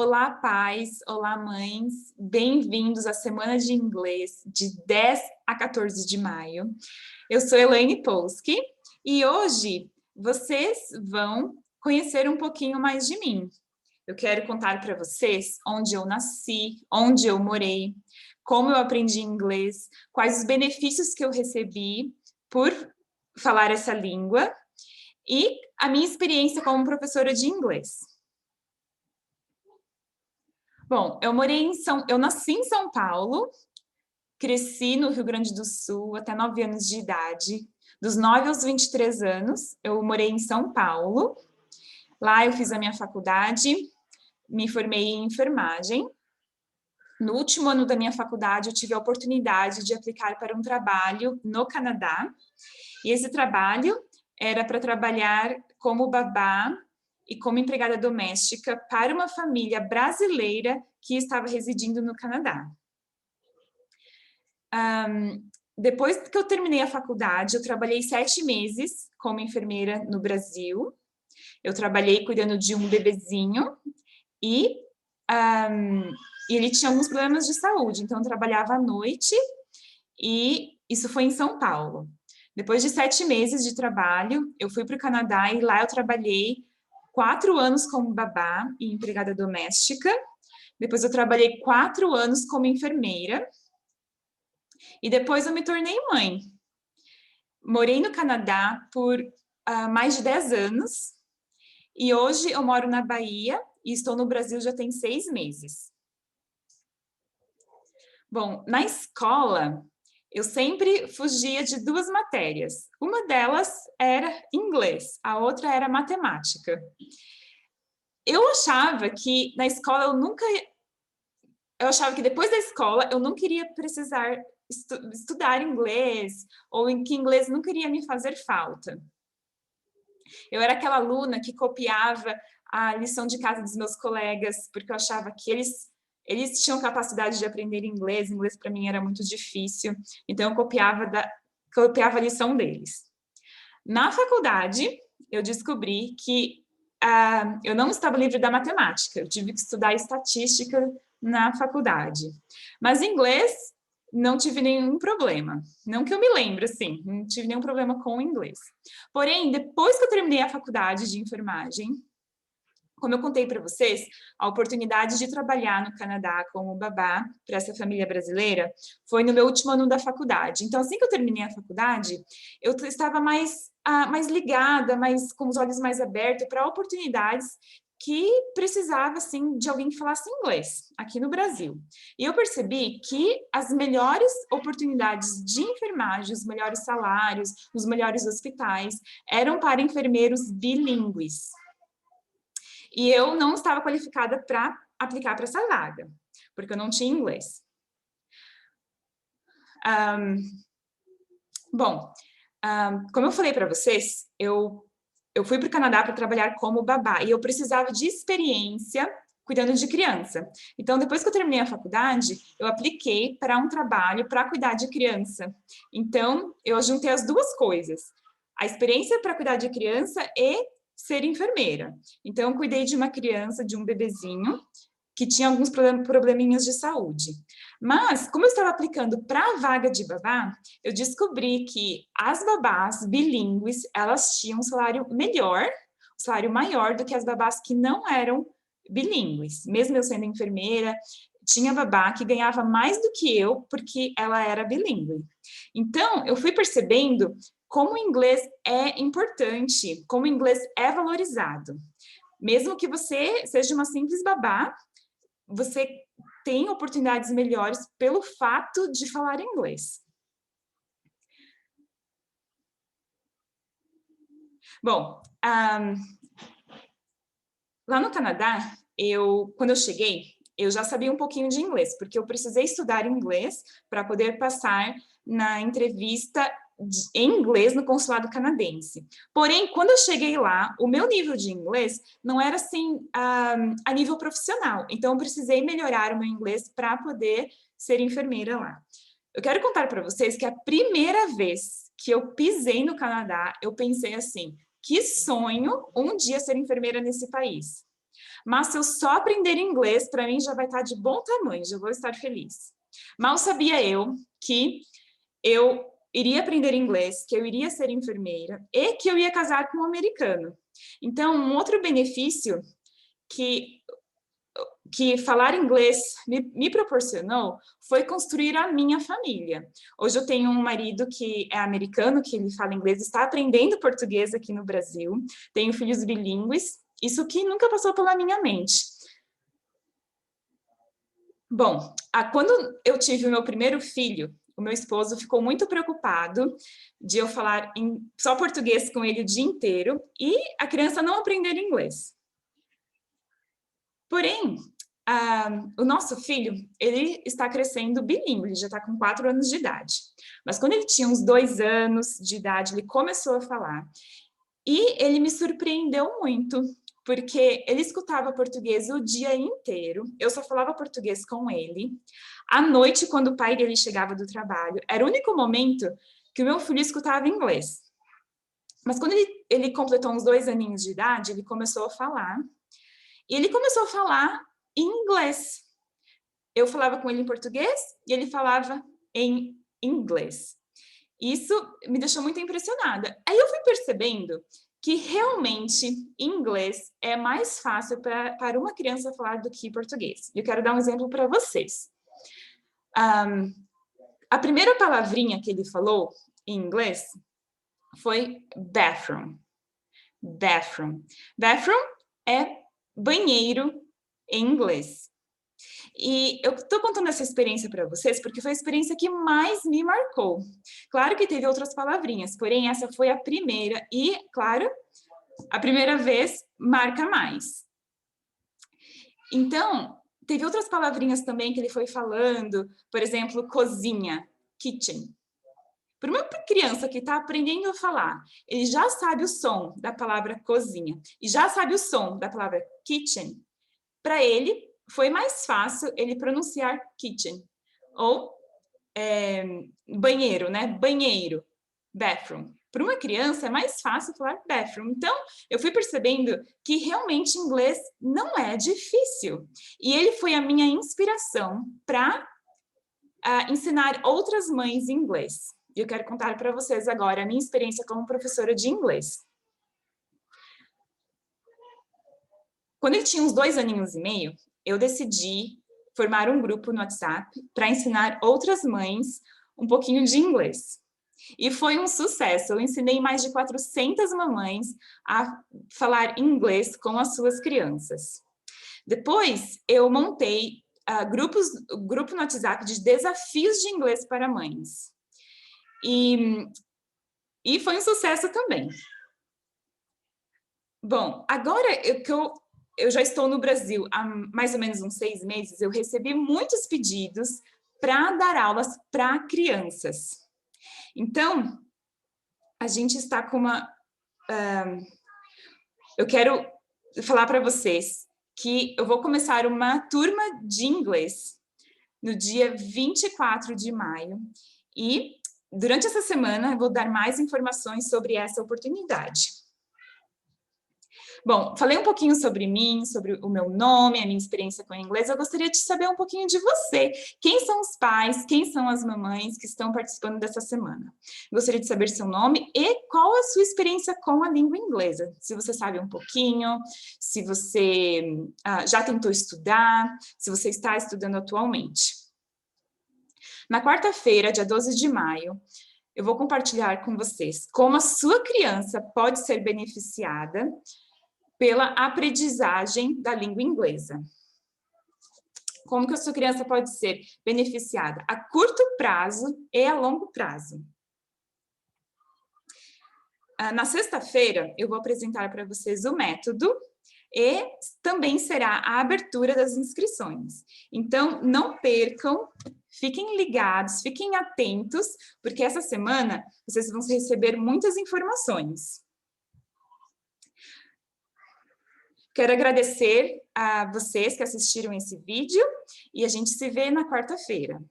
Olá, pais, olá, mães, bem-vindos à Semana de Inglês de 10 a 14 de maio. Eu sou Elaine Polsky e hoje vocês vão conhecer um pouquinho mais de mim. Eu quero contar para vocês onde eu nasci, onde eu morei, como eu aprendi inglês, quais os benefícios que eu recebi por falar essa língua e a minha experiência como professora de inglês. Bom, eu nasci em São Paulo, cresci no Rio Grande do Sul até 9 anos de idade. Dos 9 aos 23 anos, eu morei em São Paulo. Lá eu fiz a minha faculdade, me formei em enfermagem. No último ano da minha faculdade, eu tive a oportunidade de aplicar para um trabalho no Canadá. E esse trabalho era para trabalhar como babá e como empregada doméstica para uma família brasileira que estava residindo no Canadá. Depois que eu terminei a faculdade, eu trabalhei 7 meses como enfermeira no Brasil. Eu trabalhei cuidando de um bebezinho e ele tinha alguns problemas de saúde, então eu trabalhava à noite e isso foi em São Paulo. Depois de 7 meses de trabalho, eu fui para o Canadá e lá eu trabalhei 4 anos como babá e empregada doméstica. Depois eu trabalhei 4 anos como enfermeira. E depois eu me tornei mãe. Morei no Canadá por mais de 10 anos. E hoje eu moro na Bahia e estou no Brasil já tem 6 meses. Bom, na escola, eu sempre fugia de 2 matérias. Uma delas era inglês, a outra era matemática. Eu achava que na escola eu achava que depois da escola eu não queria precisar estudar inglês, ou em que inglês não queria me fazer falta. Eu era aquela aluna que copiava a lição de casa dos meus colegas, porque eu achava que eles tinham capacidade de aprender inglês para mim era muito difícil, então eu copiava a lição deles. Na faculdade, eu descobri que eu não estava livre da matemática, eu tive que estudar estatística na faculdade. Mas inglês, não tive nenhum problema. Não que eu me lembre, assim, não tive nenhum problema com o inglês. Porém, depois que eu terminei a faculdade de enfermagem, como eu contei para vocês, a oportunidade de trabalhar no Canadá como babá para essa família brasileira foi no meu último ano da faculdade. Então, assim que eu terminei a faculdade, eu estava mais ligada, com os olhos mais abertos para oportunidades que precisava, assim, de alguém que falasse inglês aqui no Brasil. E eu percebi que as melhores oportunidades de enfermagem, os melhores salários, os melhores hospitais, eram para enfermeiros bilíngues. E eu não estava qualificada para aplicar para essa vaga, porque eu não tinha inglês. Como eu falei para vocês, eu fui para o Canadá para trabalhar como babá, e eu precisava de experiência cuidando de criança. Então, depois que eu terminei a faculdade, eu apliquei para um trabalho para cuidar de criança. Então, eu juntei as duas coisas, a experiência para cuidar de criança e ser enfermeira. Então, eu cuidei de uma criança, de um bebezinho, que tinha alguns probleminhas de saúde. Mas, como eu estava aplicando para a vaga de babá, eu descobri que as babás bilíngues, elas tinham um salário melhor, um salário maior do que as babás que não eram bilíngues. Mesmo eu sendo enfermeira, tinha babá que ganhava mais do que eu, porque ela era bilíngue. Então, eu fui percebendo como o inglês é importante, como o inglês é valorizado. Mesmo que você seja uma simples babá, você tem oportunidades melhores pelo fato de falar inglês. Bom, lá no Canadá, quando eu cheguei, eu já sabia um pouquinho de inglês, porque eu precisei estudar inglês para poder passar na entrevista em inglês no consulado canadense. Porém, quando eu cheguei lá, o meu nível de inglês não era assim a nível profissional. Então, eu precisei melhorar o meu inglês para poder ser enfermeira lá. Eu quero contar para vocês que a primeira vez que eu pisei no Canadá, eu pensei assim, que sonho um dia ser enfermeira nesse país. Mas se eu só aprender inglês, para mim já vai estar de bom tamanho, já vou estar feliz. Mal sabia eu que eu iria aprender inglês, que eu iria ser enfermeira e que eu ia casar com um americano. Então, um outro benefício que falar inglês me proporcionou foi construir a minha família. Hoje eu tenho um marido que é americano, que ele fala inglês, está aprendendo português aqui no Brasil, tenho filhos bilíngues, isso que nunca passou pela minha mente. Bom, quando eu tive o meu primeiro filho, o meu esposo ficou muito preocupado de eu falar só português com ele o dia inteiro e a criança não aprender inglês. Porém, o nosso filho, ele está crescendo bilíngue, ele já está com 4 anos de idade. Mas quando ele tinha uns 2 anos de idade, ele começou a falar. E ele me surpreendeu muito, porque ele escutava português o dia inteiro, eu só falava português com ele. À noite, quando o pai dele chegava do trabalho, era o único momento que o meu filho escutava inglês. Mas quando ele completou uns 2 aninhos de idade, ele começou a falar. E ele começou a falar em inglês. Eu falava com ele em português e ele falava em inglês. Isso me deixou muito impressionada. Aí eu fui percebendo que realmente inglês é mais fácil para uma criança falar do que português. Eu quero dar um exemplo para vocês. A primeira palavrinha que ele falou em inglês foi bathroom. Bathroom. Bathroom é banheiro em inglês. E eu estou contando essa experiência para vocês porque foi a experiência que mais me marcou. Claro que teve outras palavrinhas, porém essa foi a primeira e, claro, a primeira vez marca mais. Então, teve outras palavrinhas também que ele foi falando, por exemplo, cozinha, kitchen. Para uma criança que está aprendendo a falar, ele já sabe o som da palavra cozinha e já sabe o som da palavra kitchen. Para ele, foi mais fácil ele pronunciar kitchen. Ou banheiro, né? Banheiro, bathroom. Para uma criança, é mais fácil falar bathroom. Então, eu fui percebendo que realmente inglês não é difícil. E ele foi a minha inspiração para ensinar outras mães inglês. E eu quero contar para vocês agora a minha experiência como professora de inglês. Quando ele tinha uns 2 aninhos e meio, eu decidi formar um grupo no WhatsApp para ensinar outras mães um pouquinho de inglês. E foi um sucesso. Eu ensinei mais de 400 mamães a falar inglês com as suas crianças. Depois, eu montei grupo no WhatsApp de desafios de inglês para mães. E foi um sucesso também. Bom, agora que eu já estou no Brasil há mais ou menos uns 6 meses, eu recebi muitos pedidos para dar aulas para crianças. Então, a gente está com uma... eu quero falar para vocês que eu vou começar uma turma de inglês no dia 24 de maio. E durante essa semana eu vou dar mais informações sobre essa oportunidade. Bom, falei um pouquinho sobre mim, sobre o meu nome, a minha experiência com o inglês. Eu gostaria de saber um pouquinho de você. Quem são os pais, quem são as mamães que estão participando dessa semana? Gostaria de saber seu nome e qual a sua experiência com a língua inglesa. Se você sabe um pouquinho, se você já tentou estudar, se você está estudando atualmente. Na quarta-feira, dia 12 de maio, eu vou compartilhar com vocês como a sua criança pode ser beneficiada pela aprendizagem da língua inglesa. Como que a sua criança pode ser beneficiada a curto prazo e a longo prazo. Na sexta-feira, eu vou apresentar para vocês o método e também será a abertura das inscrições. Então, não percam, fiquem ligados, fiquem atentos, porque essa semana vocês vão receber muitas informações. Quero agradecer a vocês que assistiram esse vídeo e a gente se vê na quarta-feira.